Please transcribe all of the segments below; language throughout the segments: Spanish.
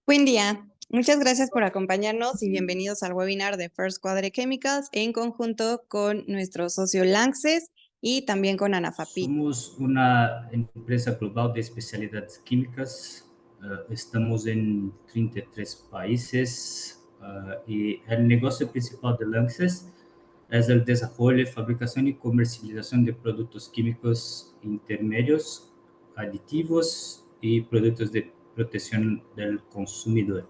Buen día. Muchas gracias por acompañarnos y bienvenidos al webinar de First Quadre Chemicals en conjunto con nuestro socio Lanxess y también con Anafapit. Somos una empresa global de especialidades químicas. Estamos en 33 países y el negocio principal de Lanxess es el desarrollo, fabricación y comercialización de productos químicos intermedios, aditivos y productos de protección del consumidor.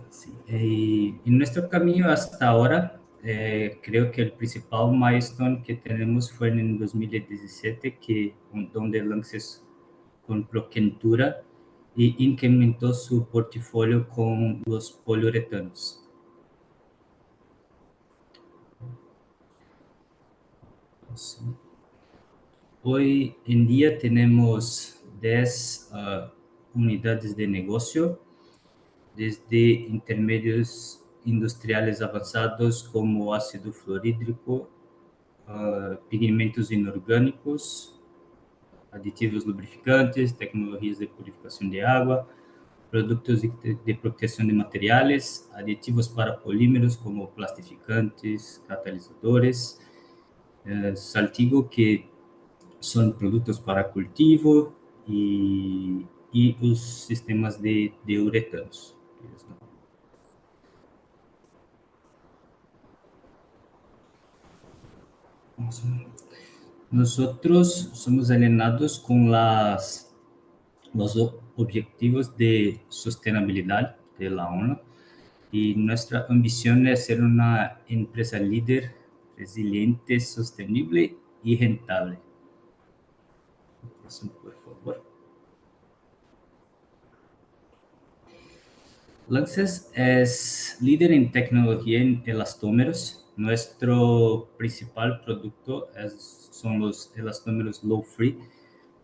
Sí. Y en nuestro camino hasta ahora, creo que el principal milestone que tenemos fue en 2017, donde Lanxess compró Kentura y incrementó su portafolio con los poliuretanos. Hoy en día tenemos 10 unidades de negocio, desde intermedios industriales avanzados como ácido fluorhídrico, pigmentos inorgânicos, aditivos lubrificantes, tecnologias de purificación de agua, productos de protección de materiales, aditivos para polímeros como plastificantes, catalizadores, saltigo, que son productos para cultivo, y los sistemas de uretanos. Nosotros somos alineados con los objetivos de sostenibilidad de la ONU y nuestra ambición es ser una empresa líder, resiliente, sostenible y rentable. Próximo, por favor. Lanxess es líder en tecnología en elastómeros. Nuestro principal producto son los elastómeros low free,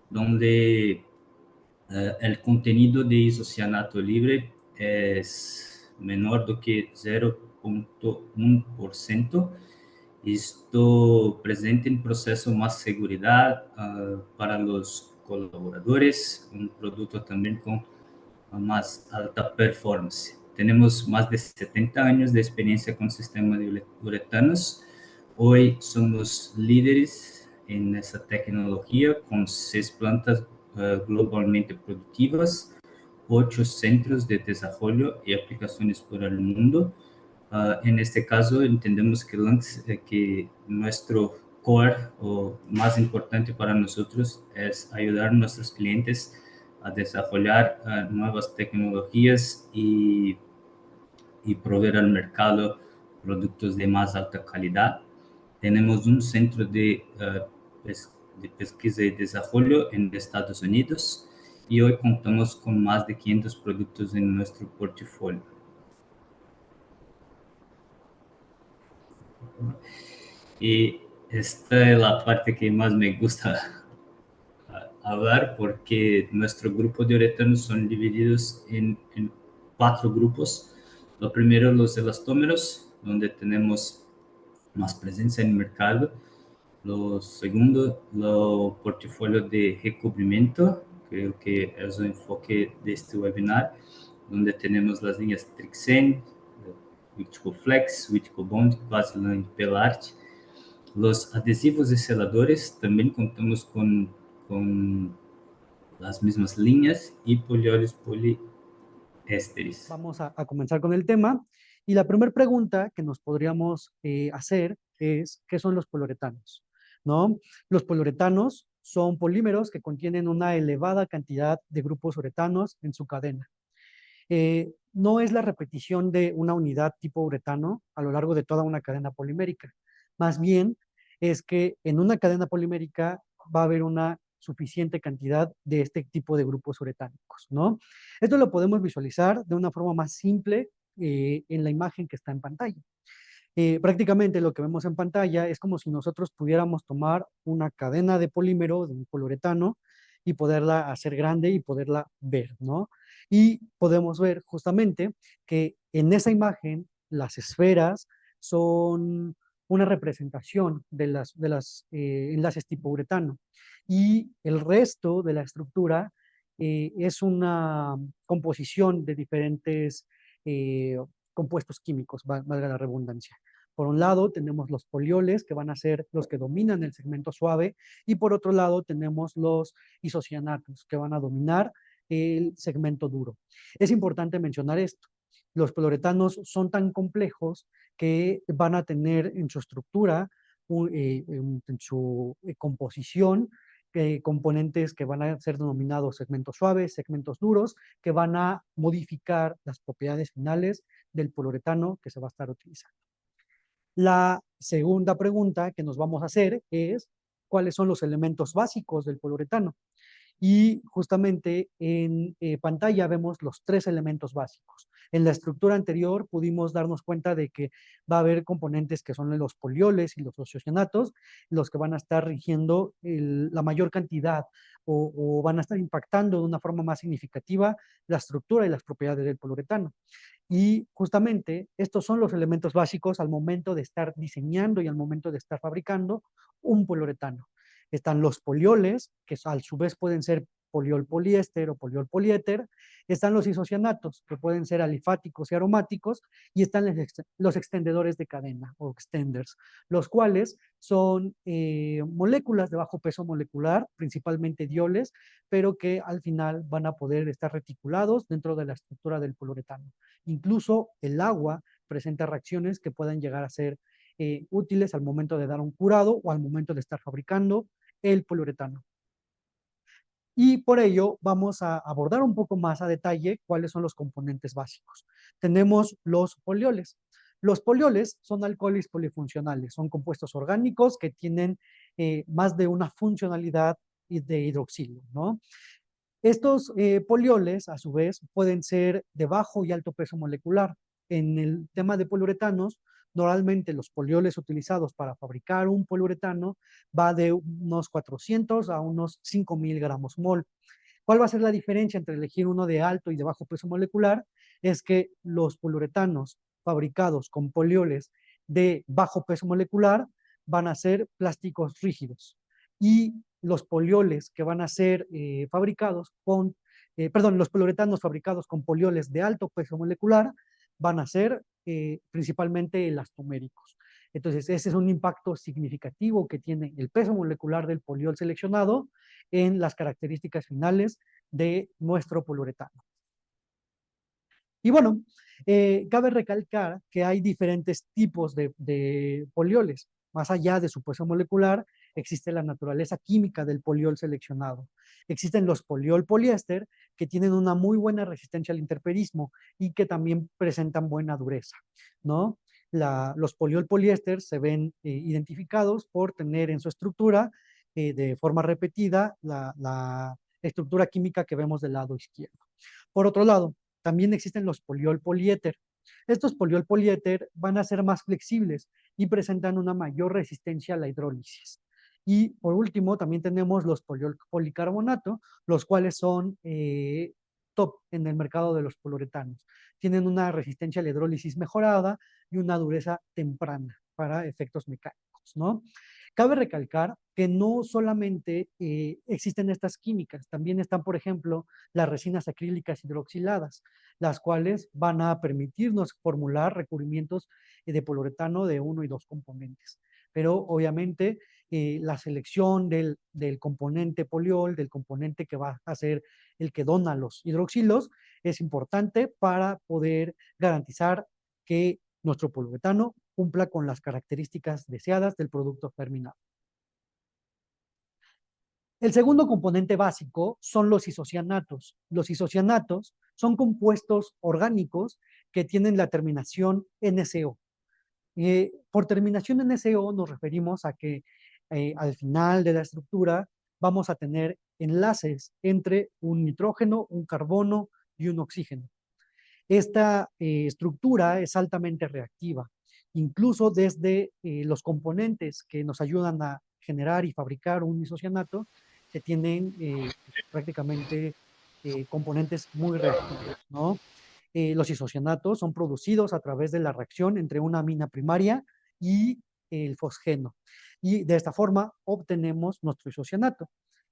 donde el contenido de isocianato libre es menor do que 0,1%. Esto presenta un proceso más seguridad para los colaboradores, un producto también con más alta performance. Tenemos más de 70 años de experiencia con sistemas de uretanos. Hoy somos líderes en esa tecnología con 6 plantas globalmente productivas, 8 centros de desarrollo y aplicaciones por el mundo. En este caso, entendemos que nuestro core o más importante para nosotros es ayudar a nuestros clientes a desarrollar nuevas tecnologías y proveer al mercado productos de más alta calidad. Tenemos un centro de pesquisa y desarrollo en Estados Unidos y hoy contamos con más de 500 productos en nuestro portafolio. Y esta es la parte que más me gusta hablar, porque nuestro grupo de uretanos son divididos en 4 grupos. Lo primero, los elastómeros, donde tenemos más presencia en el mercado. Lo segundo, el portafolio de recubrimiento, creo que es el enfoque de este webinar, donde tenemos las líneas Trixen, Witco Flex, Witco Bond, Quasiline, Pelart. Los adhesivos y seladores, también contamos con las mismas líneas, y polióleos poliésteres. Vamos a comenzar con el tema. Y la primera pregunta que nos podríamos hacer es, ¿qué son los poliuretanos? ¿No? Los poliuretanos son polímeros que contienen una elevada cantidad de grupos uretanos en su cadena. No es la repetición de una unidad tipo uretano a lo largo de toda una cadena polimérica. Más bien es que en una cadena polimérica va a haber una suficiente cantidad de este tipo de grupos uretánicos, ¿no? Esto lo podemos visualizar de una forma más simple en la imagen que está en pantalla. Prácticamente lo que vemos en pantalla es como si nosotros pudiéramos tomar una cadena de polímero, de un poliuretano, y poderla hacer grande y poderla ver, ¿no? Y podemos ver justamente que en esa imagen las esferas son una representación de las enlaces tipo uretano. y el resto de la estructura es una composición de diferentes compuestos químicos, valga la redundancia. Por un lado tenemos los polioles, que van a ser los que dominan el segmento suave, y por otro lado tenemos los isocianatos, que van a dominar el segmento duro. Es importante mencionar esto. Los poliuretanos son tan complejos que van a tener en su estructura, en su composición, componentes que van a ser denominados segmentos suaves, segmentos duros, que van a modificar las propiedades finales del poliuretano que se va a estar utilizando. La segunda pregunta que nos vamos a hacer es, ¿cuáles son los elementos básicos del poliuretano? Y justamente en pantalla vemos los 3 elementos básicos. En la estructura anterior pudimos darnos cuenta de que va a haber componentes que son los polioles y los isocianatos, los que van a estar rigiendo la mayor cantidad o van a estar impactando de una forma más significativa la estructura y las propiedades del poliuretano. Y justamente estos son los elementos básicos al momento de estar diseñando y al momento de estar fabricando un poliuretano. Están los polioles, que a su vez pueden ser poliol poliéster o poliol poliéter. Están los isocianatos, que pueden ser alifáticos y aromáticos. Y están los extendedores de cadena o extenders, los cuales son moléculas de bajo peso molecular, principalmente dioles, pero que al final van a poder estar reticulados dentro de la estructura del poliuretano. Incluso el agua presenta reacciones que pueden llegar a ser útiles al momento de dar un curado o al momento de estar fabricando el poliuretano. Y por ello vamos a abordar un poco más a detalle cuáles son los componentes básicos. Tenemos los polioles. Los polioles son alcoholes polifuncionales, son compuestos orgánicos que tienen más de una funcionalidad de hidroxilo, ¿no? Estos polioles, a su vez, pueden ser de bajo y alto peso molecular. En el tema de poliuretanos, normalmente los polioles utilizados para fabricar un poliuretano va de unos 400 a unos 5,000 gramos mol. ¿Cuál va a ser la diferencia entre elegir uno de alto y de bajo peso molecular? Es que los poliuretanos fabricados con polioles de bajo peso molecular van a ser plásticos rígidos y los polioles que van a ser fabricados con, los poliuretanos fabricados con polioles de alto peso molecular van a ser principalmente elastoméricos. Entonces, ese es un impacto significativo que tiene el peso molecular del poliol seleccionado en las características finales de nuestro poliuretano. Y bueno, cabe recalcar que hay diferentes tipos de polioles. Más allá de su peso molecular, existe la naturaleza química del poliol seleccionado. Existen los poliol poliéster, que tienen una muy buena resistencia al interperismo y que también presentan buena dureza, ¿no? Los poliol poliéster se ven identificados por tener en su estructura de forma repetida la estructura química que vemos del lado izquierdo. Por otro lado, también existen los poliol poliéter. Estos poliol poliéter van a ser más flexibles y presentan una mayor resistencia a la hidrólisis. Y por último, también tenemos los poliol policarbonato, los cuales son top en el mercado de los poliuretanos. Tienen una resistencia a la hidrólisis mejorada y una dureza temprana para efectos mecánicos, ¿no? Cabe recalcar que no solamente existen estas químicas, también están, por ejemplo, las resinas acrílicas hidroxiladas, las cuales van a permitirnos formular recubrimientos de poliuretano de 1 y 2 componentes. Pero obviamente la selección del componente poliol, del componente que va a ser el que dona los hidroxilos, es importante para poder garantizar que nuestro poliuretano cumpla con las características deseadas del producto terminado. El segundo componente básico son los isocianatos. Los isocianatos son compuestos orgánicos que tienen la terminación NCO. Por terminación NCO nos referimos a que al final de la estructura vamos a tener enlaces entre un nitrógeno, un carbono y un oxígeno. Esta estructura es altamente reactiva. Incluso desde los componentes que nos ayudan a generar y fabricar un isocianato, que tienen prácticamente componentes muy reactivos, ¿no? Los isocianatos son producidos a través de la reacción entre una amina primaria y el fosgeno. Y de esta forma obtenemos nuestro isocianato.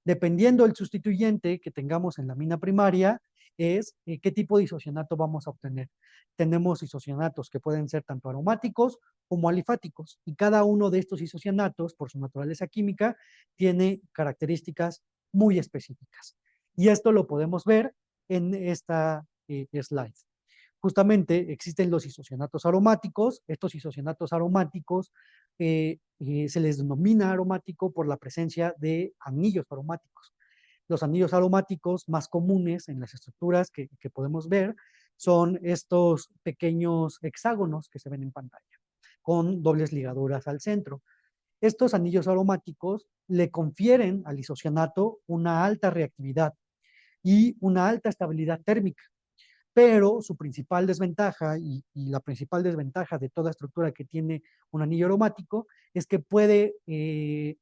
Dependiendo del sustituyente que tengamos en la mina primaria, es qué tipo de isocianato vamos a obtener. Tenemos isocianatos que pueden ser tanto aromáticos como alifáticos, y cada uno de estos isocianatos, por su naturaleza química, tiene características muy específicas. Y esto lo podemos ver en esta slide. Justamente existen los isocianatos aromáticos. Estos isocianatos aromáticos se les denomina aromático por la presencia de anillos aromáticos. Los anillos aromáticos más comunes en las estructuras que podemos ver son estos pequeños hexágonos que se ven en pantalla, con dobles ligaduras al centro. Estos anillos aromáticos le confieren al isocianato una alta reactividad y una alta estabilidad térmica, pero su principal desventaja y la principal desventaja de toda estructura que tiene un anillo aromático es que puede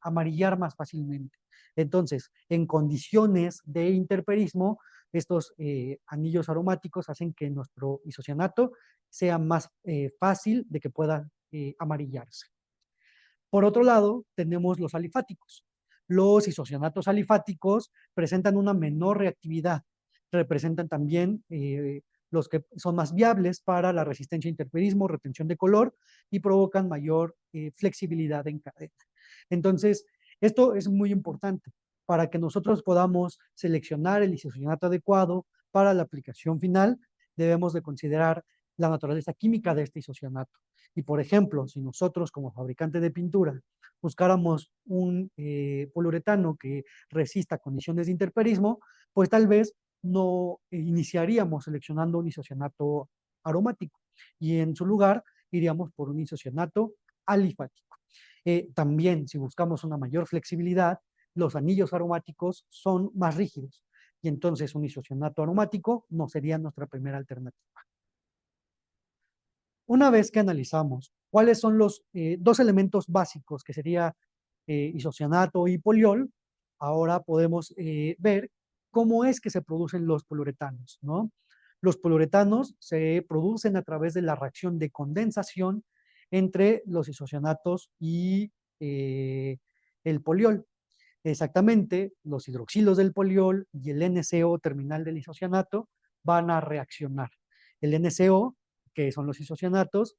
amarillar más fácilmente. Entonces, en condiciones de interperismo, estos anillos aromáticos hacen que nuestro isocianato sea más fácil de que pueda amarillarse. Por otro lado, tenemos los alifáticos. Los isocianatos alifáticos presentan una menor reactividad, representan también los que son más viables para la resistencia a interferismo, retención de color y provocan mayor flexibilidad en cadena. Entonces, esto es muy importante para que nosotros podamos seleccionar el isocianato adecuado para la aplicación final. Debemos de considerar la naturaleza química de este isocianato. Y por ejemplo, si nosotros como fabricante de pintura buscáramos un poliuretano que resista condiciones de interperismo, pues tal vez no iniciaríamos seleccionando un isocianato aromático y en su lugar iríamos por un isocianato alifático. También, si buscamos una mayor flexibilidad, los anillos aromáticos son más rígidos y entonces un isocianato aromático no sería nuestra primera alternativa. Una vez que analizamos cuáles son los dos elementos básicos, que sería isocianato y poliol, ahora podemos ver cómo es que se producen los poliuretanos, ¿no? Los poliuretanos se producen a través de la reacción de condensación entre los isocianatos y el poliol. Exactamente, los hidroxilos del poliol y el NCO terminal del isocianato van a reaccionar. El NCO, que son los isocianatos,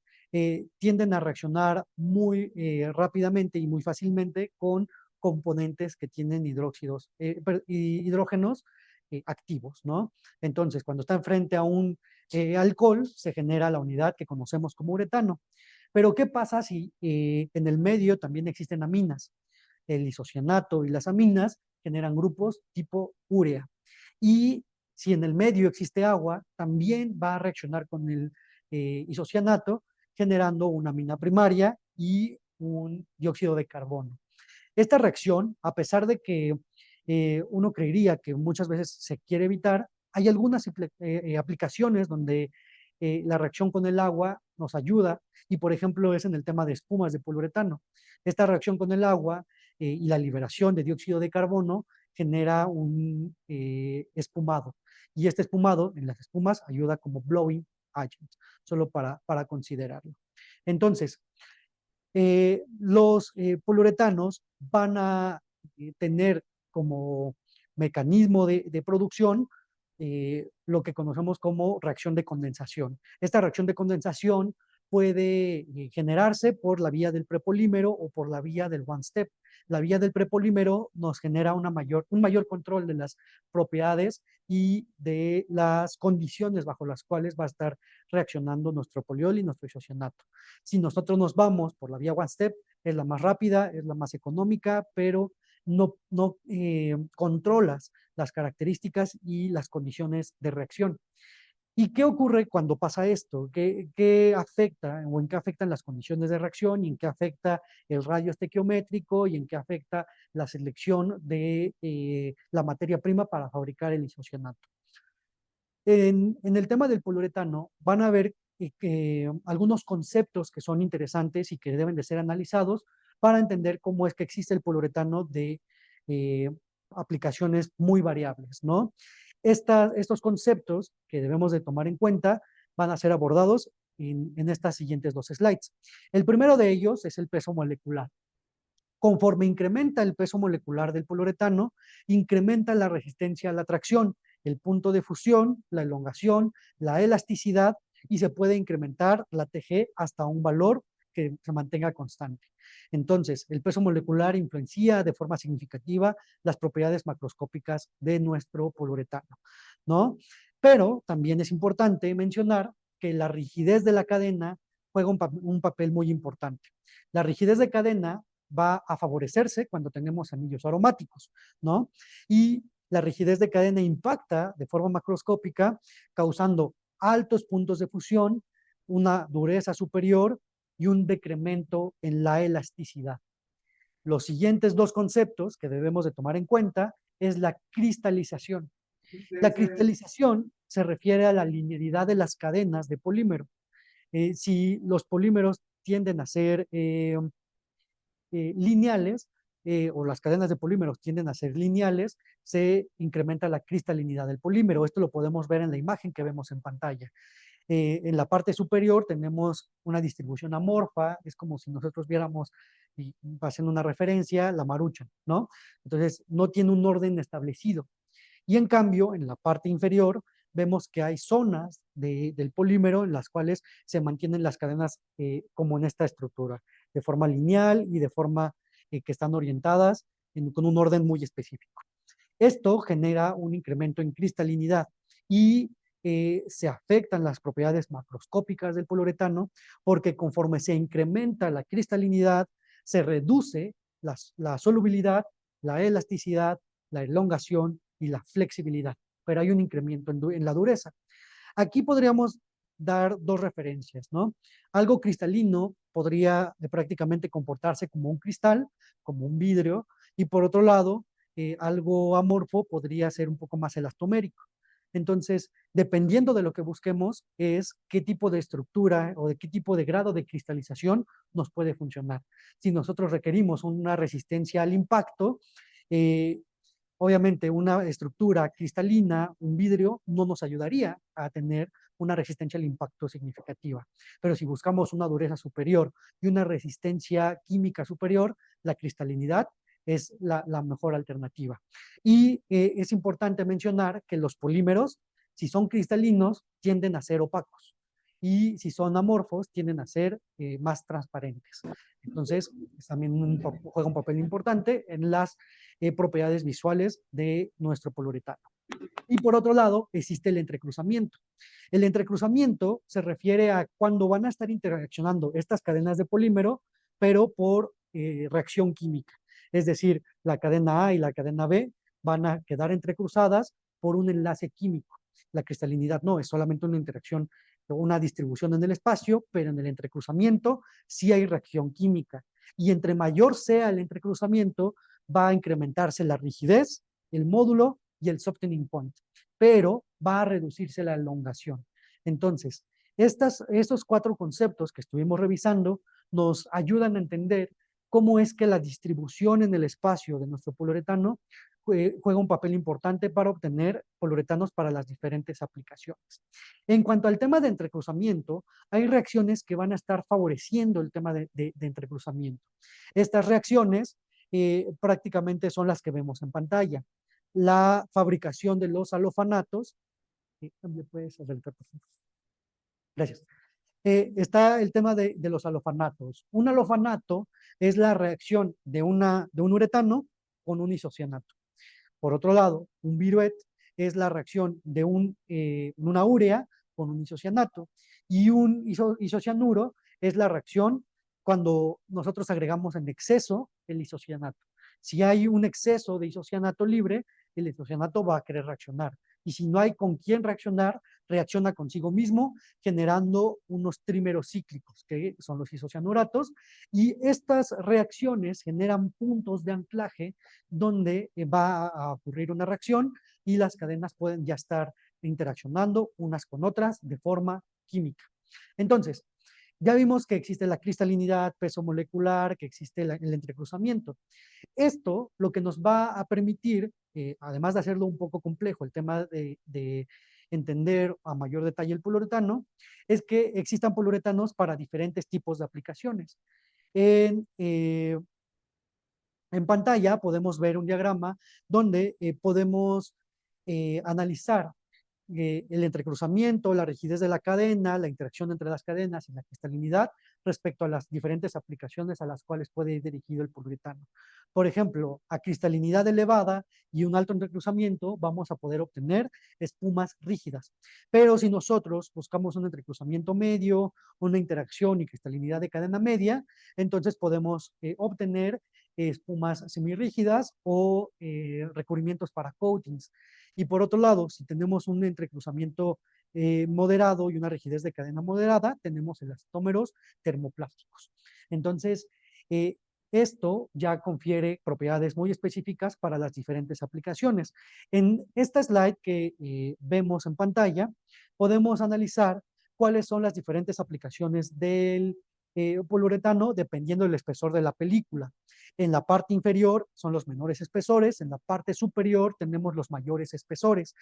tienden a reaccionar muy rápidamente y muy fácilmente con componentes que tienen hidróxidos, hidrógenos activos, ¿no? Entonces, cuando están frente a un alcohol, se genera la unidad que conocemos como uretano. Pero, ¿qué pasa si en el medio también existen aminas? El isocianato y las aminas generan grupos tipo urea. Y si en el medio existe agua, también va a reaccionar con el isocianato, generando una amina primaria y un dióxido de carbono. Esta reacción, a pesar de que uno creería que muchas veces se quiere evitar, hay algunas aplicaciones donde la reacción con el agua nos ayuda, y por ejemplo es en el tema de espumas de poliuretano. Esta reacción con el agua y la liberación de dióxido de carbono genera un espumado, y este espumado en las espumas ayuda como blowing agent, solo para considerarlo. Entonces, los poliuretanos van a tener como mecanismo de producción lo que conocemos como reacción de condensación. Esta reacción de condensación puede generarse por la vía del prepolímero o por la vía del one step. La vía del prepolímero nos genera un mayor control de las propiedades y de las condiciones bajo las cuales va a estar reaccionando nuestro poliol y nuestro isocianato. Si nosotros nos vamos por la vía one step, es la más rápida, es la más económica, pero no controlas las características y las condiciones de reacción. ¿Y qué ocurre cuando pasa esto? ¿Qué afecta o en qué afectan las condiciones de reacción y en qué afecta el radio estequiométrico y en qué afecta la selección de la materia prima para fabricar el isocianato? En el tema del poliuretano van a ver algunos conceptos que son interesantes y que deben de ser analizados para entender cómo es que existe el poliuretano de aplicaciones muy variables, ¿no? Estos conceptos que debemos de tomar en cuenta van a ser abordados en estas siguientes dos slides. El primero de ellos es el peso molecular. Conforme incrementa el peso molecular del poliuretano, incrementa la resistencia a la tracción, el punto de fusión, la elongación, la elasticidad, y se puede incrementar la TG hasta un valor que se mantenga constante. Entonces, el peso molecular influencia de forma significativa las propiedades macroscópicas de nuestro poliuretano, ¿no? Pero también es importante mencionar que la rigidez de la cadena juega un papel muy importante. La rigidez de cadena va a favorecerse cuando tenemos anillos aromáticos, ¿no? Y la rigidez de cadena impacta de forma macroscópica, causando altos puntos de fusión, una dureza superior y un decremento en la elasticidad. Los siguientes dos conceptos que debemos de tomar en cuenta es la cristalización. La cristalización se refiere a la linearidad de las cadenas de polímero. Si los polímeros tienden a ser lineales, o las cadenas de polímeros tienden a ser lineales, se incrementa la cristalinidad del polímero. Esto lo podemos ver en la imagen que vemos en pantalla. En la parte superior tenemos una distribución amorfa, es como si nosotros viéramos, y haciendo una referencia, la maruchan, ¿no? Entonces, no tiene un orden establecido. Y en cambio, en la parte inferior, vemos que hay zonas del polímero en las cuales se mantienen las cadenas como en esta estructura, de forma lineal y de forma que están orientadas con un orden muy específico. Esto genera un incremento en cristalinidad y se afectan las propiedades macroscópicas del poliuretano porque conforme se incrementa la cristalinidad, se reduce la solubilidad, la elasticidad, la elongación y la flexibilidad, pero hay un incremento en la dureza. Aquí podríamos dar dos referencias, ¿no? Algo cristalino podría prácticamente comportarse como un cristal, como un vidrio, y por otro lado, algo amorfo podría ser un poco más elastomérico. Entonces, dependiendo de lo que busquemos, es qué tipo de estructura o de qué tipo de grado de cristalización nos puede funcionar. Si nosotros requerimos una resistencia al impacto, obviamente una estructura cristalina, un vidrio, no nos ayudaría a tener una resistencia al impacto significativa. Pero si buscamos una dureza superior y una resistencia química superior, la cristalinidad es la mejor alternativa. Y es importante mencionar que los polímeros, si son cristalinos, tienden a ser opacos. Y si son amorfos, tienden a ser más transparentes. Entonces, también juega un papel importante en las propiedades visuales de nuestro poliuretano. Y por otro lado, existe el entrecruzamiento. El entrecruzamiento se refiere a cuando van a estar interaccionando estas cadenas de polímero, pero por reacción química. Es decir, la cadena A y la cadena B van a quedar entrecruzadas por un enlace químico. La cristalinidad no, es solamente una interacción, una distribución en el espacio, pero en el entrecruzamiento sí hay reacción química. Y entre mayor sea el entrecruzamiento, va a incrementarse la rigidez, el módulo y el softening point, pero va a reducirse la elongación. Entonces, estos cuatro conceptos que estuvimos revisando nos ayudan a entender cómo es que la distribución en el espacio de nuestro poliuretano juega un papel importante para obtener poliuretanos para las diferentes aplicaciones. En cuanto al tema de entrecruzamiento, hay reacciones que van a estar favoreciendo el tema de entrecruzamiento. Estas reacciones prácticamente son las que vemos en pantalla. La fabricación de los alofanatos. Gracias. Está el tema de los alofanatos. Un alofanato es la reacción de un uretano con un isocianato. Por otro lado, un viruet es la reacción de una urea con un isocianato. Y un isocianuro es la reacción cuando nosotros agregamos en exceso el isocianato. Si hay un exceso de isocianato libre, el isocianato va a querer reaccionar. Y si no hay con quién reaccionar, reacciona consigo mismo, generando unos trímeros cíclicos, que son los isocianuratos. Y estas reacciones generan puntos de anclaje donde va a ocurrir una reacción y las cadenas pueden ya estar interaccionando unas con otras de forma química. Entonces, ya vimos que existe la cristalinidad, peso molecular, que existe el entrecruzamiento. Esto lo que nos va a permitir, además de hacerlo un poco complejo, el tema de entender a mayor detalle el poliuretano, es que existan poliuretanos para diferentes tipos de aplicaciones. En En pantalla podemos ver un diagrama donde podemos analizar el entrecruzamiento, la rigidez de la cadena, la interacción entre las cadenas y la cristalinidad respecto a las diferentes aplicaciones a las cuales puede ir dirigido el poliuretano. Por ejemplo, a cristalinidad elevada y un alto entrecruzamiento vamos a poder obtener espumas rígidas. Pero si nosotros buscamos un entrecruzamiento medio, una interacción y cristalinidad de cadena media, entonces podemos obtener espumas semirrígidas o recubrimientos para coatings. Y por otro lado, si tenemos un entrecruzamiento moderado y una rigidez de cadena moderada, tenemos elastómeros termoplásticos. Entonces, esto ya confiere propiedades muy específicas para las diferentes aplicaciones. En esta slide que vemos en pantalla, podemos analizar cuáles son las diferentes aplicaciones del poliuretano dependiendo del espesor de la película. En la parte inferior son los menores espesores, en la parte superior tenemos los mayores espesores.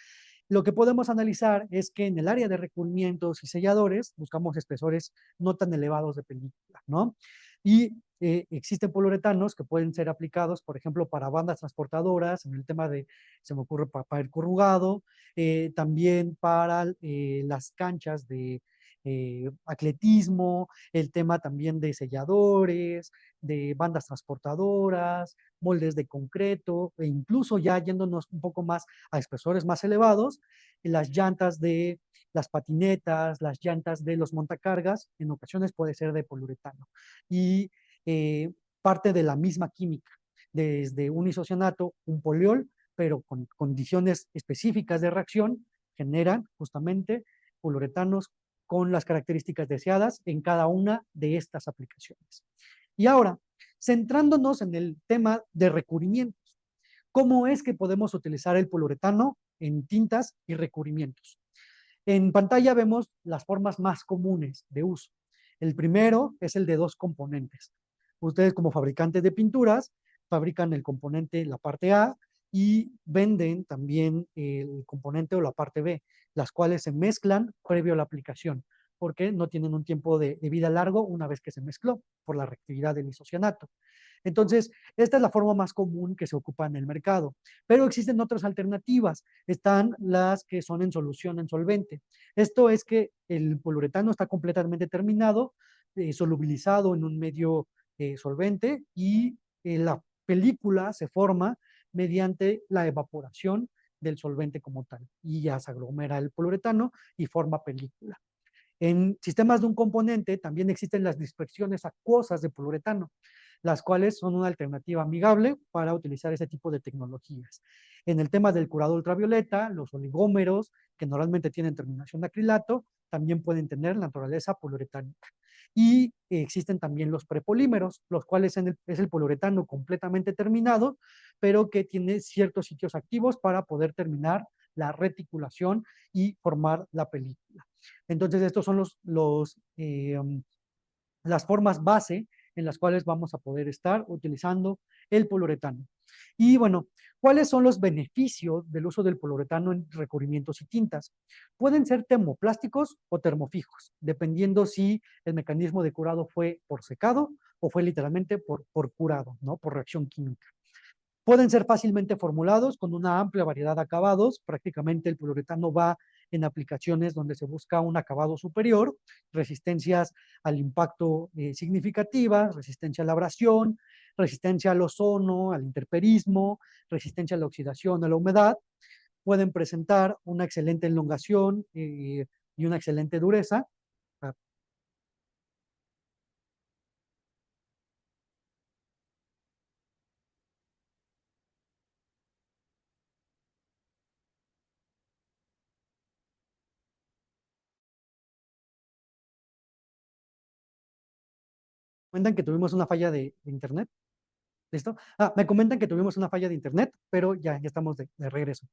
Lo que podemos analizar es que en el área de recubrimientos y selladores buscamos espesores no tan elevados de película, ¿no? Y existen poliuretanos que pueden ser aplicados, por ejemplo, para bandas transportadoras, en el tema de, se me ocurre, para el corrugado, también para las canchas de atletismo, el tema también de selladores, de bandas transportadoras, moldes de concreto, e incluso ya yéndonos un poco más a espesores más elevados, las llantas de las patinetas, las llantas de los montacargas, en ocasiones puede ser de poliuretano. Y parte de la misma química, desde un isocianato, un poliol, pero con condiciones específicas de reacción, generan justamente poliuretanos con las características deseadas en cada una de estas aplicaciones. Y ahora, centrándonos en el tema de recubrimientos, ¿cómo es que podemos utilizar el poliuretano en tintas y recubrimientos? En pantalla vemos las formas más comunes de uso. El primero es el de dos componentes. Ustedes como fabricantes de pinturas fabrican el componente, la parte A, y venden también el componente o la parte B, las cuales se mezclan previo a la aplicación, porque no tienen un tiempo de vida largo una vez que se mezcló por la reactividad del isocianato. Entonces, esta es la forma más común que se ocupa en el mercado, pero existen otras alternativas. Están las que son en solución en solvente. Esto es que el poliuretano está completamente terminado, solubilizado en un medio solvente y la película se forma mediante la evaporación del solvente como tal y ya se aglomera el poliuretano y forma película. En sistemas de un componente también existen las dispersiones acuosas de poliuretano, las cuales son una alternativa amigable para utilizar ese tipo de tecnologías. En el tema del curado ultravioleta, los oligómeros, que normalmente tienen terminación de acrilato, también pueden tener la naturaleza poliuretánica. Y existen también los prepolímeros, los cuales es el poliuretano completamente terminado, pero que tiene ciertos sitios activos para poder terminar la reticulación y formar la película. Entonces, estos son las formas base en las cuales vamos a poder estar utilizando el poliuretano. Y bueno, ¿cuáles son los beneficios del uso del poliuretano en recubrimientos y tintas? Pueden ser termoplásticos o termofijos, dependiendo si el mecanismo de curado fue por secado o fue literalmente por curado, ¿no? Por reacción química. Pueden ser fácilmente formulados con una amplia variedad de acabados. Prácticamente el poliuretano va en aplicaciones donde se busca un acabado superior, resistencias al impacto significativas, resistencia a la abrasión, resistencia al ozono, al intemperismo, resistencia a la oxidación, a la humedad. Pueden presentar una excelente elongación y una excelente dureza. Comentan que tuvimos una falla de internet. ¿Listo? Me comentan que tuvimos una falla de internet, pero ya estamos de regreso.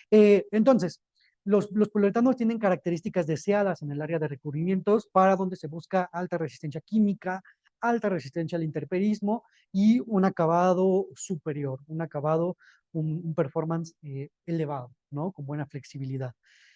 Entonces, los poliuretanos tienen características deseadas en el área de recubrimientos para donde se busca alta resistencia química, alta resistencia al intemperismo y un acabado superior, un performance elevado, ¿no? Con buena flexibilidad.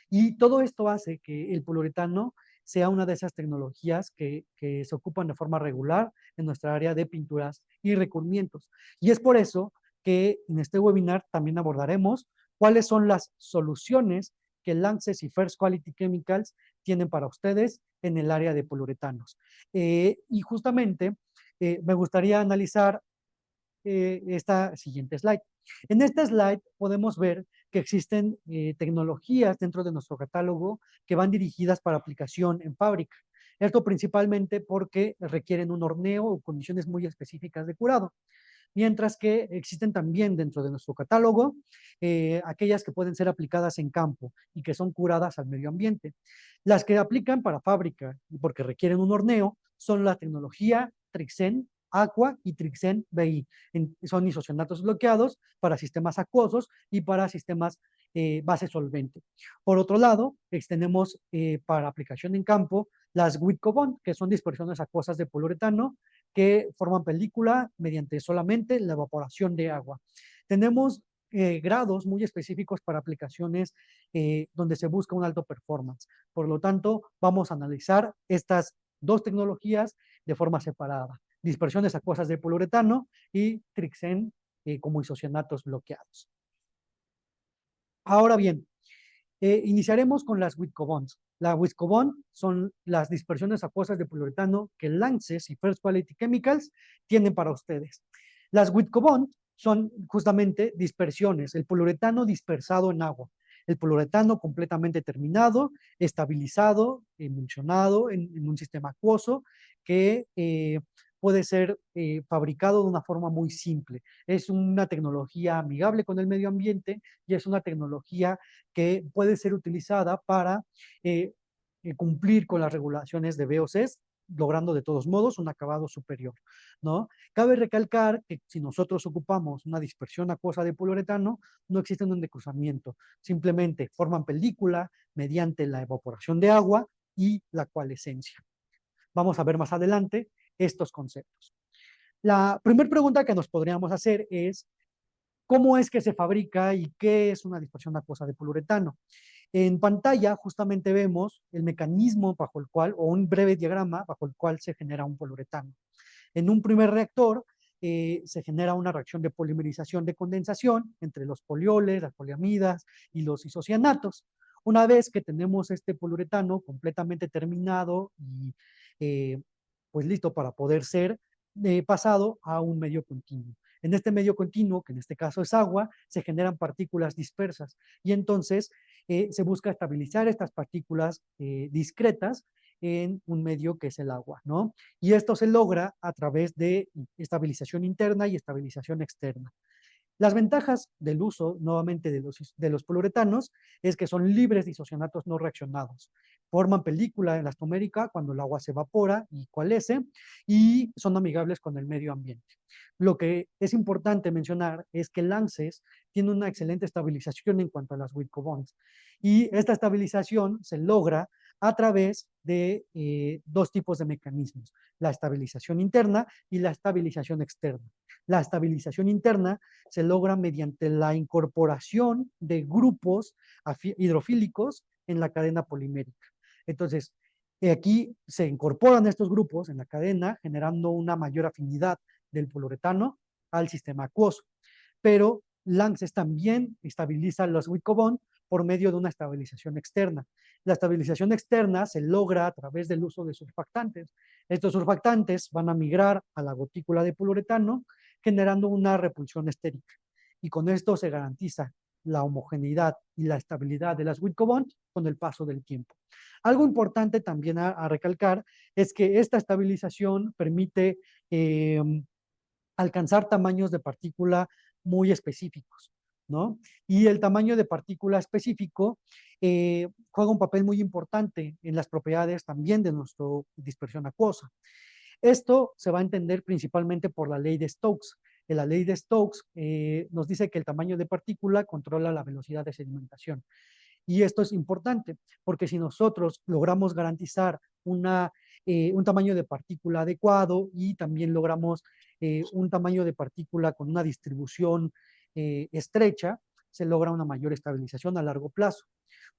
Y todo esto hace que el poliuretano sea una de esas tecnologías que se ocupan de forma regular en nuestra área de pinturas y recubrimientos. Y es por eso que en este webinar también abordaremos cuáles son las soluciones que Lanxess y First Quality Chemicals tienen para ustedes en el área de poliuretanos. Y justamente me gustaría analizar esta siguiente slide. En este slide podemos ver que existen tecnologías dentro de nuestro catálogo que van dirigidas para aplicación en fábrica. Esto principalmente porque requieren un horneo o condiciones muy específicas de curado. Mientras que existen también dentro de nuestro catálogo aquellas que pueden ser aplicadas en campo y que son curadas al medio ambiente. Las que aplican para fábrica y porque requieren un horneo son la tecnología Trixen Aqua y Trixen BI. Son isocianatos bloqueados para sistemas acuosos y para sistemas base solvente. Por otro lado, tenemos para aplicación en campo las Witcobond, que son dispersiones acuosas de poliuretano que forman película mediante solamente la evaporación de agua. Tenemos grados muy específicos para aplicaciones donde se busca un alto performance. Por lo tanto, vamos a analizar estas dos tecnologías de forma separada. Dispersiones acuosas de poliuretano y Trixen como isocianatos bloqueados. Ahora bien, iniciaremos con las Witcobonds. Las Witcobond son las dispersiones acuosas de poliuretano que Lanxess y First Quality Chemicals tienen para ustedes. Las Witcobond son justamente dispersiones, el poliuretano dispersado en agua, el poliuretano completamente terminado, estabilizado, emulsionado en un sistema acuoso que puede ser fabricado de una forma muy simple. Es una tecnología amigable con el medio ambiente y es una tecnología que puede ser utilizada para cumplir con las regulaciones de VOCs, logrando de todos modos un acabado superior, ¿no? Cabe recalcar que si nosotros ocupamos una dispersión acuosa de poliuretano, no existe un decruzamiento, simplemente forman película mediante la evaporación de agua y la coalescencia. Vamos a ver más adelante estos conceptos. La primera pregunta que nos podríamos hacer es, ¿cómo es que se fabrica y qué es una dispersión acuosa de poliuretano? En pantalla justamente vemos el mecanismo bajo el cual, o un breve diagrama bajo el cual se genera un poliuretano. En un primer reactor se genera una reacción de polimerización de condensación entre los polioles, las poliamidas y los isocianatos. Una vez que tenemos este poliuretano completamente terminado y pues listo para poder ser pasado a un medio continuo. En este medio continuo, que en este caso es agua, se generan partículas dispersas y entonces se busca estabilizar estas partículas discretas en un medio que es el agua, ¿no? Y esto se logra a través de estabilización interna y estabilización externa. Las ventajas del uso, nuevamente, de los poliuretanos es que son libres de isocianatos no reaccionados. Forman película elastomérica cuando el agua se evapora y coalesce y son amigables con el medio ambiente. Lo que es importante mencionar es que Lanxess tiene una excelente estabilización en cuanto a las Witcobonds y esta estabilización se logra a través de dos tipos de mecanismos, la estabilización interna y la estabilización externa. La estabilización interna se logra mediante la incorporación de grupos hidrofílicos en la cadena polimérica. Entonces, aquí se incorporan estos grupos en la cadena, generando una mayor afinidad del poliuretano al sistema acuoso. Pero Lanxess también estabiliza los Witcobond por medio de una estabilización externa. La estabilización externa se logra a través del uso de surfactantes. Estos surfactantes van a migrar a la gotícula de poliuretano, generando una repulsión estérica. Y con esto se garantiza la homogeneidad y la estabilidad de las Witcobond con el paso del tiempo. Algo importante también a recalcar es que esta estabilización permite alcanzar tamaños de partícula muy específicos, ¿no? Y el tamaño de partícula específico juega un papel muy importante en las propiedades también de nuestra dispersión acuosa. Esto se va a entender principalmente por la ley de Stokes. La ley de Stokes nos dice que el tamaño de partícula controla la velocidad de sedimentación. Y esto es importante porque si nosotros logramos garantizar un tamaño de partícula adecuado y también logramos un tamaño de partícula con una distribución estrecha, se logra una mayor estabilización a largo plazo.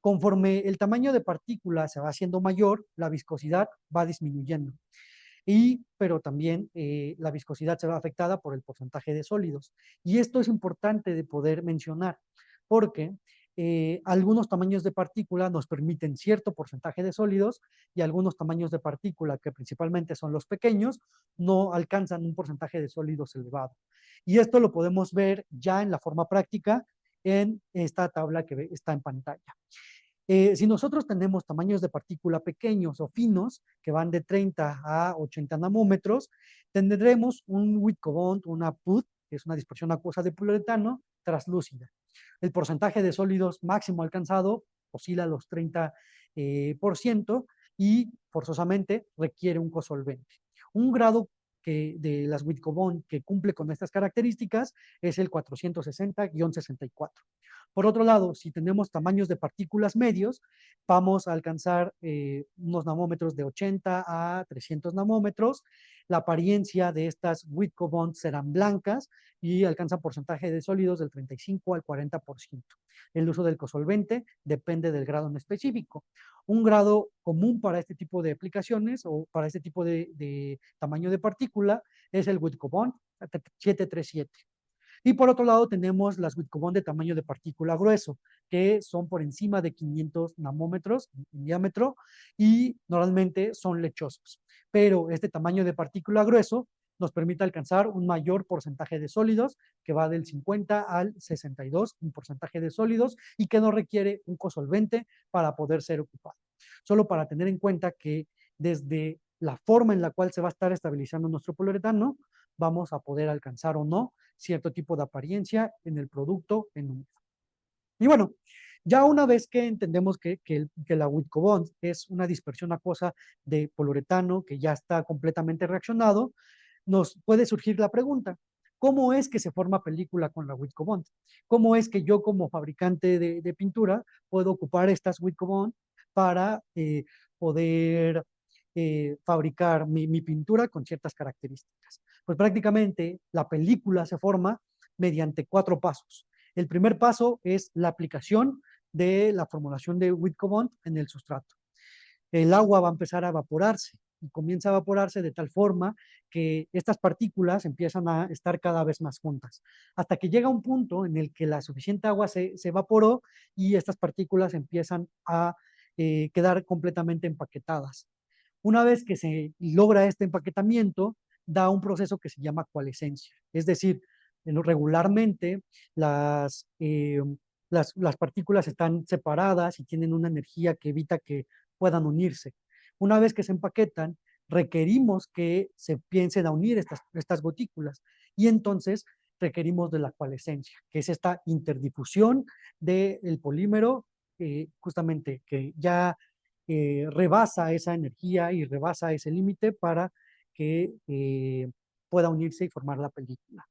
Conforme el tamaño de partícula se va haciendo mayor, la viscosidad va disminuyendo. Pero también la viscosidad se ve afectada por el porcentaje de sólidos. Y esto es importante de poder mencionar, porque algunos tamaños de partícula nos permiten cierto porcentaje de sólidos y algunos tamaños de partícula, que principalmente son los pequeños, no alcanzan un porcentaje de sólidos elevado. Y esto lo podemos ver ya en la forma práctica en esta tabla que está en pantalla. Si nosotros tenemos tamaños de partícula pequeños o finos, que van de 30 a 80 nanómetros, tendremos un Wittkopf, una PUD, que es una dispersión acuosa de poliuretano, translúcida. El porcentaje de sólidos máximo alcanzado oscila a los 30% y forzosamente requiere un cosolvente. Un grado de las Wittkopf que cumple con estas características es el 460-64. Por otro lado, si tenemos tamaños de partículas medios, vamos a alcanzar unos nanómetros de 80 a 300 nanómetros. La apariencia de estas Wittkopf serán blancas y alcanzan porcentaje de sólidos del 35 al 40%. El uso del cosolvente depende del grado en específico. Un grado común para este tipo de aplicaciones o para este tipo de tamaño de partícula es el Wittkopf 737. Y por otro lado tenemos las Wittkopf de tamaño de partícula grueso, que son por encima de 500 nanómetros en diámetro y normalmente son lechosos. Pero este tamaño de partícula grueso nos permite alcanzar un mayor porcentaje de sólidos, que va del 50 al 62, un porcentaje de sólidos, y que no requiere un cosolvente para poder ser ocupado. Solo para tener en cuenta que desde la forma en la cual se va a estar estabilizando nuestro poliuretano, vamos a poder alcanzar o no cierto tipo de apariencia en el producto en húmedo. Y bueno, ya una vez que entendemos que la Wittkopf es una dispersión acuosa de poliuretano que ya está completamente reaccionado, nos puede surgir la pregunta, ¿cómo es que se forma película con la Wittkopf? ¿Cómo es que yo como fabricante de pintura puedo ocupar estas Wittkopf para poder fabricar mi pintura con ciertas características? Pues prácticamente la película se forma mediante 4 pasos. El primer paso es la aplicación de la formulación de Wittkopf en el sustrato. El agua va a empezar a evaporarse y comienza a evaporarse de tal forma que estas partículas empiezan a estar cada vez más juntas, hasta que llega un punto en el que la suficiente agua se evaporó y estas partículas empiezan a quedar completamente empaquetadas. Una vez que se logra este empaquetamiento, da un proceso que se llama coalescencia. Es decir, regularmente las partículas están separadas y tienen una energía que evita que puedan unirse. Una vez que se empaquetan, requerimos que se empiecen a unir estas gotículas y entonces requerimos de la coalescencia, que es esta interdifusión del polímero, justamente que ya rebasa esa energía y rebasa ese límite para que pueda unirse y formar la película.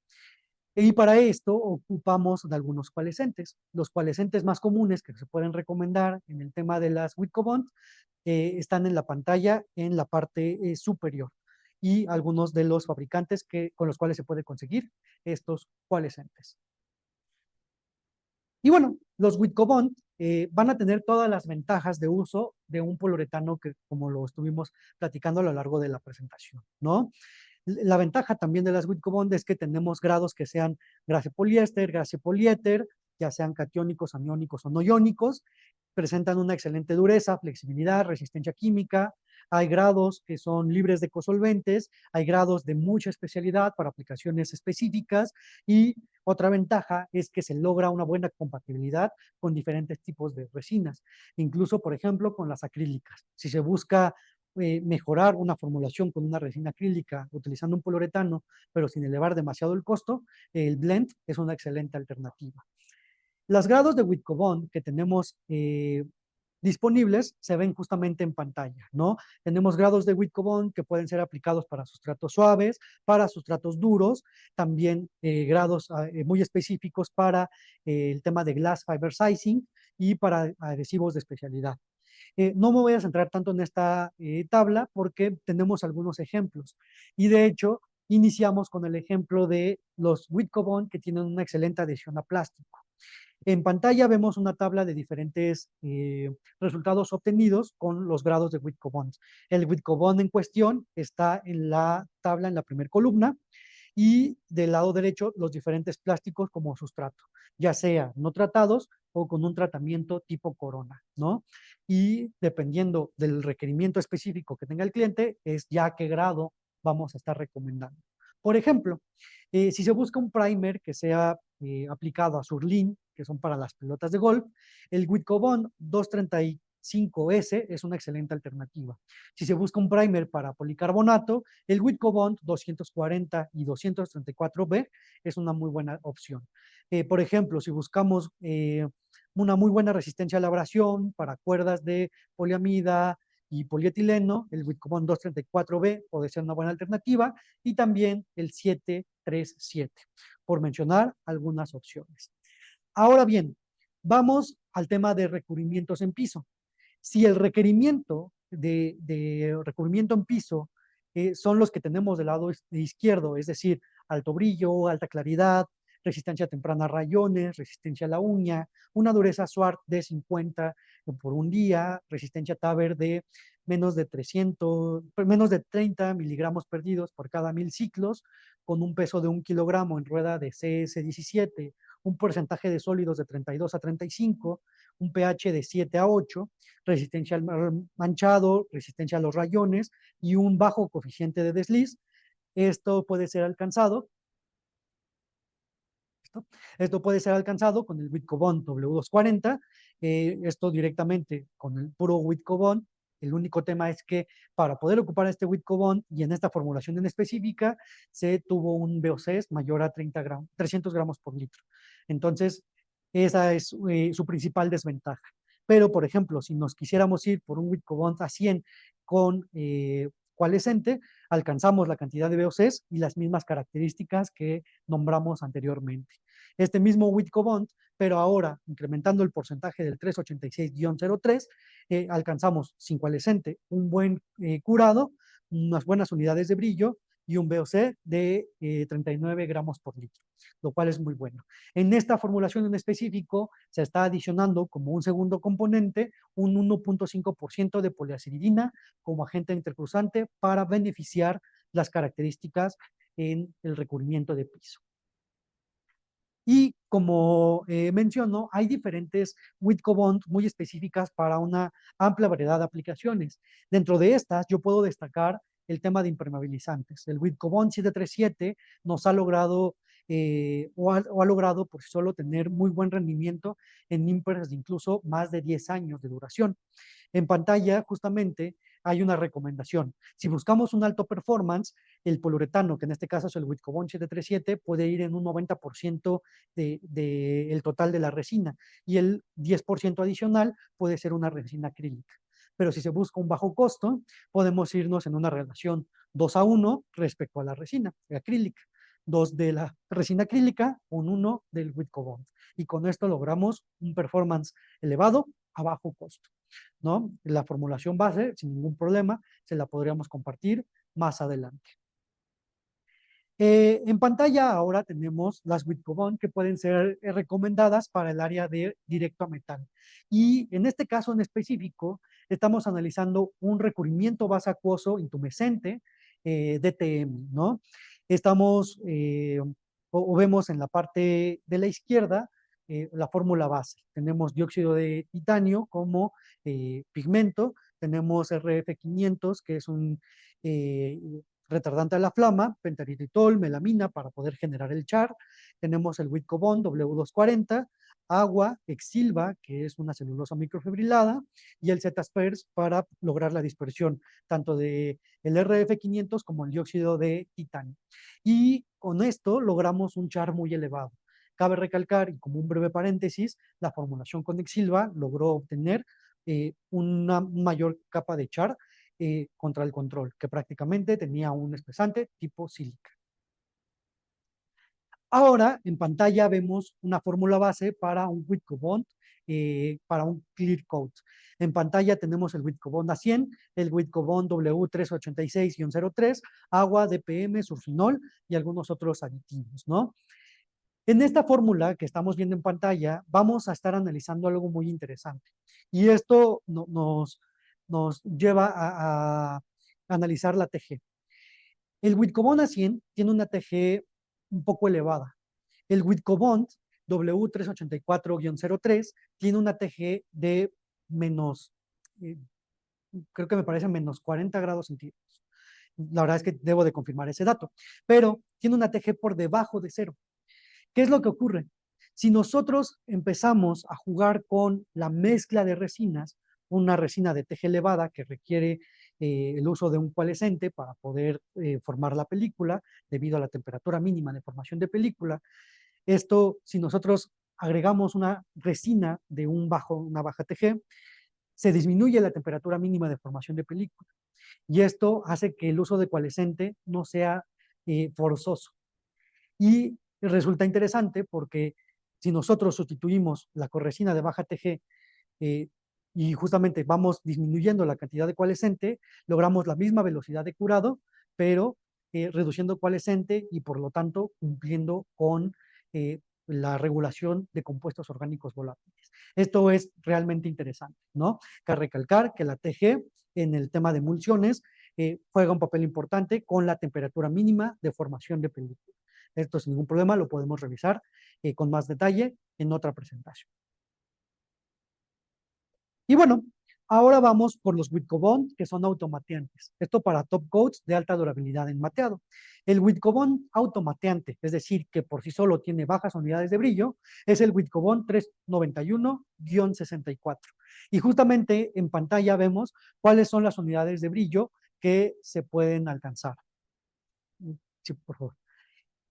Y para esto ocupamos de algunos coalescentes. Los coalescentes más comunes que se pueden recomendar en el tema de las Wittkopf están en la pantalla en la parte superior y algunos de los fabricantes con los cuales se puede conseguir estos coalescentes. Y bueno, los Wittkopf van a tener todas las ventajas de uso de un poliuretano que, como lo estuvimos platicando a lo largo de la presentación, ¿no? La ventaja también de las Wittkopf es que tenemos grados que sean grafo-poliéster, grafo-poliéter, ya sean catiónicos, aniónicos o no iónicos, presentan una excelente dureza, flexibilidad, resistencia química. Hay grados que son libres de cosolventes, hay grados de mucha especialidad para aplicaciones específicas y otra ventaja es que se logra una buena compatibilidad con diferentes tipos de resinas, incluso, por ejemplo, con las acrílicas. Si se busca mejorar una formulación con una resina acrílica utilizando un poliuretano, pero sin elevar demasiado el costo, el blend es una excelente alternativa. Los grados de Wittkopf que tenemos disponibles se ven justamente en pantalla, ¿no? Tenemos grados de Wittkopf que pueden ser aplicados para sustratos suaves, para sustratos duros, también grados muy específicos para el tema de glass fiber sizing y para adhesivos de especialidad. No me voy a centrar tanto en esta tabla porque tenemos algunos ejemplos y de hecho iniciamos con el ejemplo de los Wittkopf que tienen una excelente adhesión a plástico. En pantalla vemos una tabla de diferentes resultados obtenidos con los grados de Whitcomb. El Whitcomb en cuestión está en la tabla, en la primera columna, y del lado derecho los diferentes plásticos como sustrato, ya sea no tratados o con un tratamiento tipo corona, ¿no? Y dependiendo del requerimiento específico que tenga el cliente, es ya qué grado vamos a estar recomendando. Por ejemplo, si se busca un primer que sea aplicado a Surlyn, que son para las pelotas de golf, el Whitcomb 235S es una excelente alternativa. Si se busca un primer para policarbonato, el Whitcomb 240 y 234B es una muy buena opción. Por ejemplo, si buscamos una muy buena resistencia a la abrasión para cuerdas de poliamida y polietileno, el Whitcomb 234B puede ser una buena alternativa, y también el 737, por mencionar algunas opciones. Ahora bien, vamos al tema de recubrimientos en piso. Si el requerimiento de recubrimiento en piso son los que tenemos del lado izquierdo, es decir, alto brillo, alta claridad, resistencia temprana a rayones, resistencia a la uña, una dureza SWART de 50 por un día, resistencia TAVR de menos de 30 miligramos perdidos por cada 1000 ciclos, con un peso de 1 kilogramo en rueda de CS17, un porcentaje de sólidos de 32 a 35, un pH de 7 a 8, resistencia al manchado, resistencia a los rayones y un bajo coeficiente de desliz. Esto puede ser alcanzado. Esto puede ser alcanzado con el Whitcomb W240, esto directamente con el puro Whitcomb. El único tema es que para poder ocupar este Whitcomb y en esta formulación en específica, se tuvo un VOC mayor a 300 gramos por litro. Entonces, esa es su principal desventaja. Pero, por ejemplo, si nos quisiéramos ir por un Whitcomb a 100 con coalescente, alcanzamos la cantidad de VOCs y las mismas características que nombramos anteriormente. Este mismo Whitcomb, pero ahora incrementando el porcentaje del 386-03, alcanzamos sin coalescente un buen curado, unas buenas unidades de brillo y un VOC de 39 gramos por litro, lo cual es muy bueno. En esta formulación en específico se está adicionando como un segundo componente un 1.5% de poliaciridina como agente intercruzante para beneficiar las características en el recubrimiento de piso. Y como menciono, hay diferentes Whitcomb muy específicas para una amplia variedad de aplicaciones. Dentro de estas, yo puedo destacar el tema de impermeabilizantes. El Whitcomb 737 nos ha logrado o ha logrado por sí solo tener muy buen rendimiento en IMPERS de incluso más de 10 años de duración. En pantalla, justamente, hay una recomendación. Si buscamos un alto performance, el poliuretano, que en este caso es el Whitcomb 737, puede ir en un 90% del total de la resina, y el 10% adicional puede ser una resina acrílica. Pero si se busca un bajo costo, podemos irnos en una relación 2:1 respecto a la resina acrílica. 2 de la resina acrílica, un 1 del Whitcomb. Y con esto logramos un performance elevado a bajo costo, ¿no? La formulación base, sin ningún problema, se la podríamos compartir más adelante. En pantalla ahora tenemos las Whitcomb que pueden ser recomendadas para el área de directo a metal. Y en este caso en específico, estamos analizando un recubrimiento base acuoso intumescente DTM, ¿no? Estamos, o vemos en la parte de la izquierda, la fórmula base. Tenemos dióxido de titanio como pigmento, tenemos RF500, que es un retardante a la flama, pentaritritol, melamina para poder generar el char. Tenemos el Whitcomb W240, agua, exilva, que es una celulosa microfibrilada, y el Z-Spers para lograr la dispersión tanto de el RF500 como el dióxido de titanio. Y con esto logramos un char muy elevado. Cabe recalcar, y como un breve paréntesis, la formulación con exilva logró obtener una mayor capa de char contra el control, que prácticamente tenía un espesante tipo sílica. Ahora en pantalla vemos una fórmula base para un Whitcomb, para un clear coat. En pantalla tenemos el Whitcomb A100, el Whitcomb W386-03, agua, DPM, sulfinol y algunos otros aditivos, ¿no? En esta fórmula que estamos viendo en pantalla, vamos a estar analizando algo muy interesante. Y esto nos lleva a analizar la TG. El Witcobond A100 tiene una TG un poco elevada. El Witcobond W384-03 tiene una TG de menos, creo que me parece menos 40 grados centígrados. La verdad es que debo de confirmar ese dato, pero tiene una TG por debajo de cero. ¿Qué es lo que ocurre? Si nosotros empezamos a jugar con la mezcla de resinas, una resina de TG elevada que requiere el uso de un coalescente para poder formar la película, debido a la temperatura mínima de formación de película. Esto, si nosotros agregamos una resina de una baja TG, se disminuye la temperatura mínima de formación de película. Y esto hace que el uso de coalescente no sea forzoso. Y resulta interesante porque si nosotros sustituimos la corresina de baja TG y justamente vamos disminuyendo la cantidad de coalescente, logramos la misma velocidad de curado, pero reduciendo coalescente y por lo tanto cumpliendo con la regulación de compuestos orgánicos volátiles. Esto es realmente interesante, ¿no? Cabe recalcar que la TG en el tema de emulsiones juega un papel importante con la temperatura mínima de formación de película. Esto sin ningún problema lo podemos revisar con más detalle en otra presentación. Y bueno, ahora vamos por los Witcobond, que son automateantes. Esto para top coats de alta durabilidad en mateado. El Witcobond automateante, es decir, que por sí solo tiene bajas unidades de brillo, es el Witcobond 391-64. Y justamente en pantalla vemos cuáles son las unidades de brillo que se pueden alcanzar. Sí, por favor.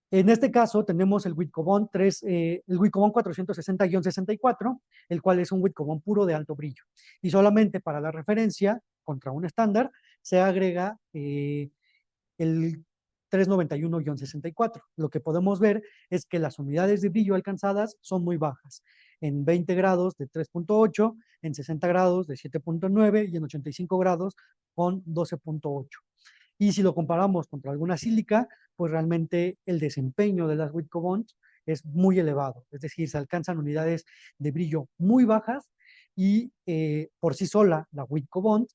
En este caso tenemos el Witcobond 460-64, el cual es un Witcobond puro de alto brillo. Y solamente para la referencia contra un estándar se agrega el 391-64. Lo que podemos ver es que las unidades de brillo alcanzadas son muy bajas. En 20 grados de 3.8, en 60 grados de 7.9 y en 85 grados con 12.8. Y si lo comparamos contra alguna sílica, pues realmente el desempeño de las Witcobonds es muy elevado. Es decir, se alcanzan unidades de brillo muy bajas y por sí sola la Witcobond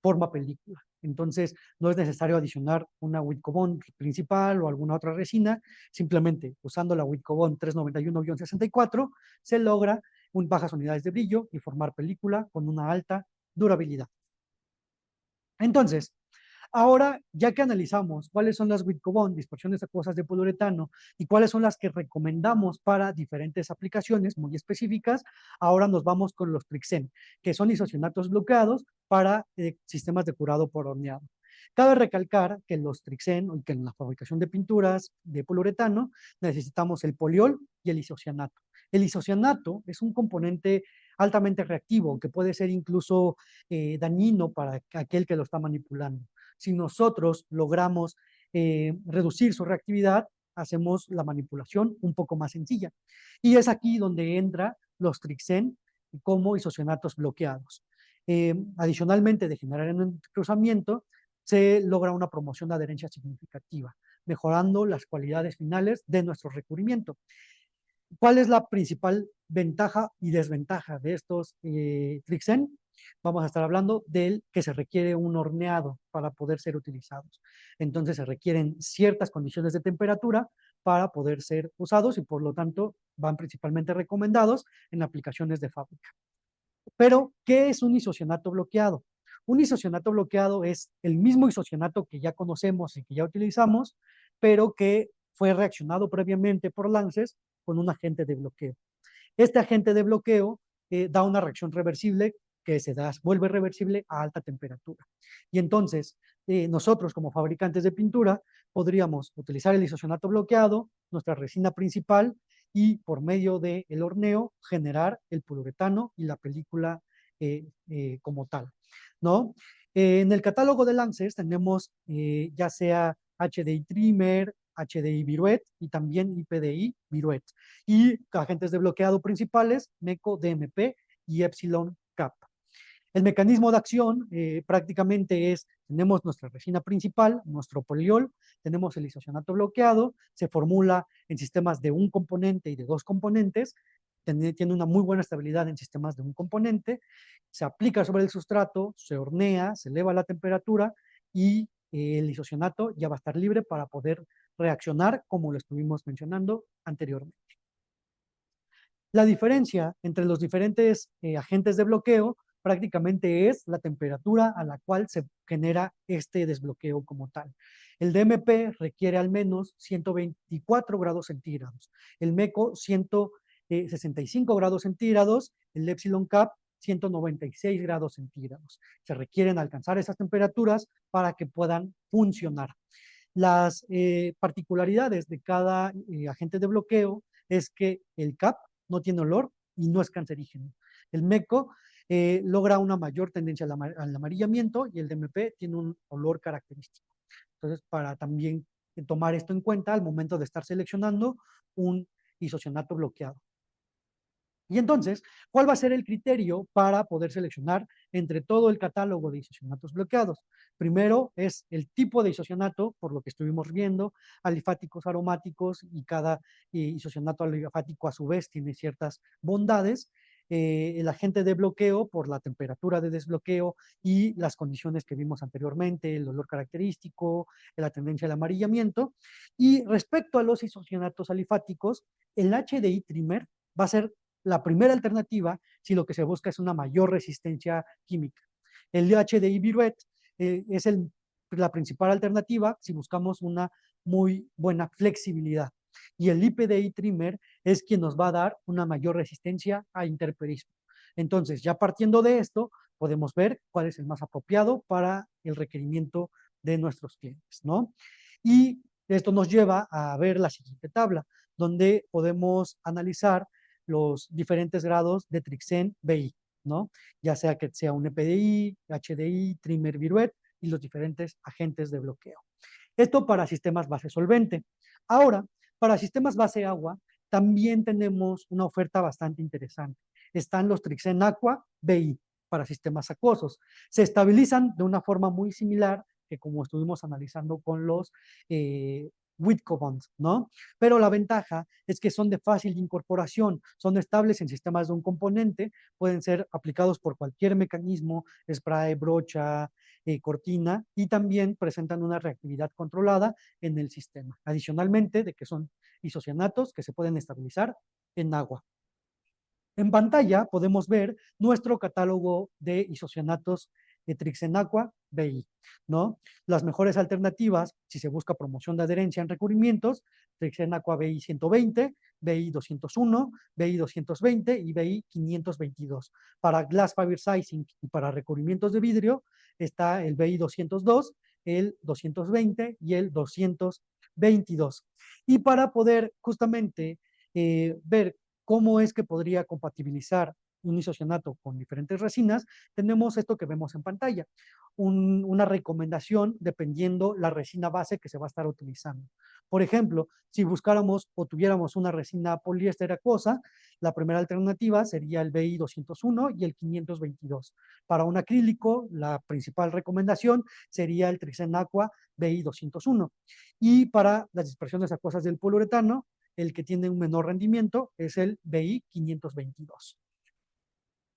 forma película. Entonces, no es necesario adicionar una Witcobond principal o alguna otra resina. Simplemente usando la Witcobond 391-64 se logra bajas unidades de brillo y formar película con una alta durabilidad. Entonces, ahora, ya que analizamos cuáles son las Witcobond, dispersiones acuosas de poliuretano, y cuáles son las que recomendamos para diferentes aplicaciones muy específicas, ahora nos vamos con los Trixen, que son isocianatos bloqueados para sistemas de curado por horneado. Cabe recalcar que los Trixen, que en la fabricación de pinturas de poliuretano, necesitamos el poliol y el isocianato. El isocianato es un componente altamente reactivo, que puede ser incluso dañino para aquel que lo está manipulando. Si nosotros logramos reducir su reactividad, hacemos la manipulación un poco más sencilla. Y es aquí donde entra los Trixen como isocianatos bloqueados. Adicionalmente de generar un cruzamiento, se logra una promoción de adherencia significativa, mejorando las cualidades finales de nuestro recubrimiento. ¿Cuál es la principal ventaja y desventaja de estos Trixen? Vamos a estar hablando del que se requiere un horneado para poder ser utilizados. Entonces se requieren ciertas condiciones de temperatura para poder ser usados y por lo tanto van principalmente recomendados en aplicaciones de fábrica. Pero, ¿qué es un isocianato bloqueado? Un isocianato bloqueado es el mismo isocianato que ya conocemos y que ya utilizamos, pero que fue reaccionado previamente por Lanxess con un agente de bloqueo. Este agente de bloqueo da una reacción reversible que vuelve reversible a alta temperatura. Y entonces, nosotros como fabricantes de pintura podríamos utilizar el isocianato bloqueado, nuestra resina principal, y por medio del horneo generar el poliuretano y la película como tal, ¿no? En el catálogo de Lanxess tenemos ya sea HDI Trimmer, HDI Viruet y también IPDI Viruet. Y agentes de bloqueado principales, MECO, DMP y Epsilon Cap. El mecanismo de acción prácticamente es, tenemos nuestra resina principal, nuestro poliol, tenemos el isocianato bloqueado, se formula en sistemas de un componente y de dos componentes, tiene una muy buena estabilidad en sistemas de un componente, se aplica sobre el sustrato, se hornea, se eleva la temperatura y el isocianato ya va a estar libre para poder reaccionar como lo estuvimos mencionando anteriormente. La diferencia entre los diferentes agentes de bloqueo prácticamente es la temperatura a la cual se genera este desbloqueo como tal. El DMP requiere al menos 124 grados centígrados, el MECO 165 grados centígrados, el Epsilon Cap 196 grados centígrados. Se requieren alcanzar esas temperaturas para que puedan funcionar. Las particularidades de cada agente de bloqueo es que el CAP no tiene olor y no es cancerígeno. El MECO logra una mayor tendencia al amarillamiento y el DMP tiene un olor característico. Entonces, para también tomar esto en cuenta al momento de estar seleccionando un isocianato bloqueado. Y entonces, ¿cuál va a ser el criterio para poder seleccionar entre todo el catálogo de isocianatos bloqueados? Primero es el tipo de isocianato, por lo que estuvimos viendo, alifáticos, aromáticos, y cada isocianato alifático a su vez tiene ciertas bondades. El agente de bloqueo por la temperatura de desbloqueo y las condiciones que vimos anteriormente, el olor característico, la tendencia al amarillamiento. Y respecto a los isocianatos alifáticos, el HDI Trimmer va a ser la primera alternativa si lo que se busca es una mayor resistencia química. El HDI Viruet es la principal alternativa si buscamos una muy buena flexibilidad. Y el IPDI Trimmer es quien nos va a dar una mayor resistencia a intemperismo. Entonces, ya partiendo de esto, podemos ver cuál es el más apropiado para el requerimiento de nuestros clientes, ¿no? Y esto nos lleva a ver la siguiente tabla, donde podemos analizar los diferentes grados de Trixen BI, ¿no? Ya sea que sea un EPDI, HDI, Trimmer, Viruet y los diferentes agentes de bloqueo. Esto para sistemas base solvente. Ahora, para sistemas base agua, también tenemos una oferta bastante interesante. Están los Trixen Aqua BI para sistemas acuosos. Se estabilizan de una forma muy similar que como estuvimos analizando con los Whitcobonds, ¿no? Pero la ventaja es que son de fácil incorporación, son estables en sistemas de un componente, pueden ser aplicados por cualquier mecanismo, spray, brocha, cortina, y también presentan una reactividad controlada en el sistema. Adicionalmente, de que son isocianatos que se pueden estabilizar en agua. En pantalla podemos ver nuestro catálogo de isocianatos de Trixen Aqua BI, ¿no? Las mejores alternativas, si se busca promoción de adherencia en recubrimientos, Trixen Aqua BI 120, BI 201, BI 220 y BI 522. Para glass fiber sizing y para recubrimientos de vidrio está el BI 202, el 220 y el 222. Y para poder justamente ver cómo es que podría compatibilizar un isocianato con diferentes resinas, tenemos esto que vemos en pantalla, una recomendación dependiendo la resina base que se va a estar utilizando. Por ejemplo, si buscáramos o tuviéramos una resina poliéster acuosa, la primera alternativa sería el BI 201 y el 522. Para un acrílico, la principal recomendación sería el Trixen Aqua BI 201. Y para las dispersiones acuosas del poliuretano, el que tiene un menor rendimiento es el BI 522.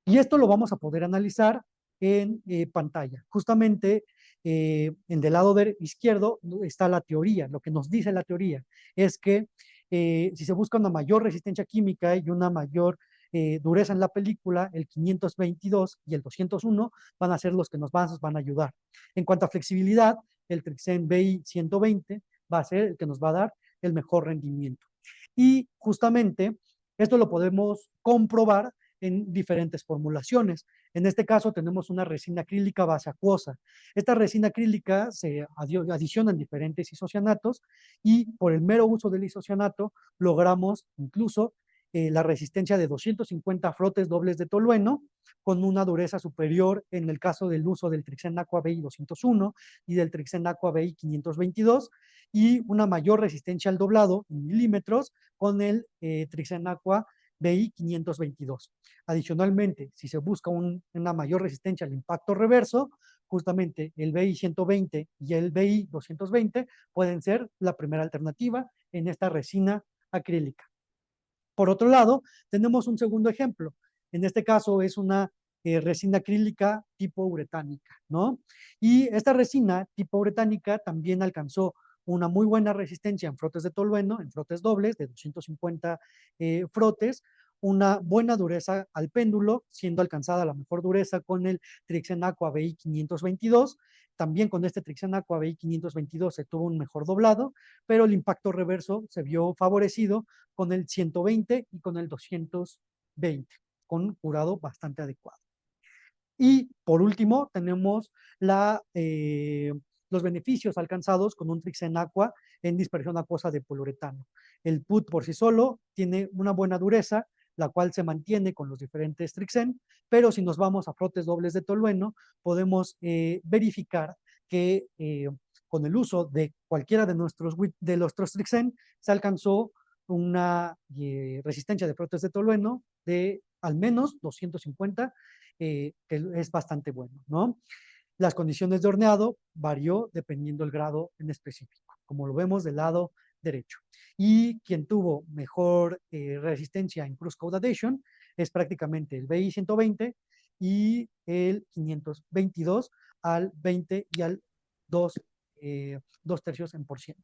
Y esto lo vamos a poder analizar en pantalla. Justamente en el lado izquierdo está la teoría. Lo que nos dice la teoría es que si se busca una mayor resistencia química y una mayor dureza en la película, el 522 y el 201 van a ser los que nos van a ayudar. En cuanto a flexibilidad, el Trixen BI 120 va a ser el que nos va a dar el mejor rendimiento. Y justamente esto lo podemos comprobar en diferentes formulaciones. En este caso tenemos una resina acrílica base acuosa. Esta resina acrílica se adiciona en diferentes isocianatos y por el mero uso del isocianato logramos incluso la resistencia de 250 frotes dobles de tolueno con una dureza superior en el caso del uso del Trixen Aqua BI 201 y del Trixen Aqua BI 522 y una mayor resistencia al doblado en milímetros con el Trixen Aqua BI 522. Adicionalmente, si se busca una mayor resistencia al impacto reverso, justamente el BI 120 y el BI 220 pueden ser la primera alternativa en esta resina acrílica. Por otro lado, tenemos un segundo ejemplo. En este caso es una resina acrílica tipo uretánica, ¿no? Y esta resina tipo uretánica también alcanzó una muy buena resistencia en frotes de tolueno, en frotes dobles de 250 frotes, una buena dureza al péndulo, siendo alcanzada la mejor dureza con el Trixen Aqua BI 522. También con este Trixen Aqua BI 522 se tuvo un mejor doblado, pero el impacto reverso se vio favorecido con el 120 y con el 220, con un curado bastante adecuado. Y por último, tenemos los beneficios alcanzados con un Trixen Aqua en dispersión acuosa de poliuretano. El PUT por sí solo tiene una buena dureza, la cual se mantiene con los diferentes Trixen, pero si nos vamos a frotes dobles de tolueno, podemos verificar que con el uso de cualquiera de los Trixen se alcanzó una resistencia de frotes de tolueno de al menos 250, que es bastante bueno, ¿no? Las condiciones de horneado varió dependiendo del grado en específico, como lo vemos del lado derecho. Y quien tuvo mejor resistencia en cross codadation es prácticamente el BI 120 y el 522 al 20 y al 2 tercios en %.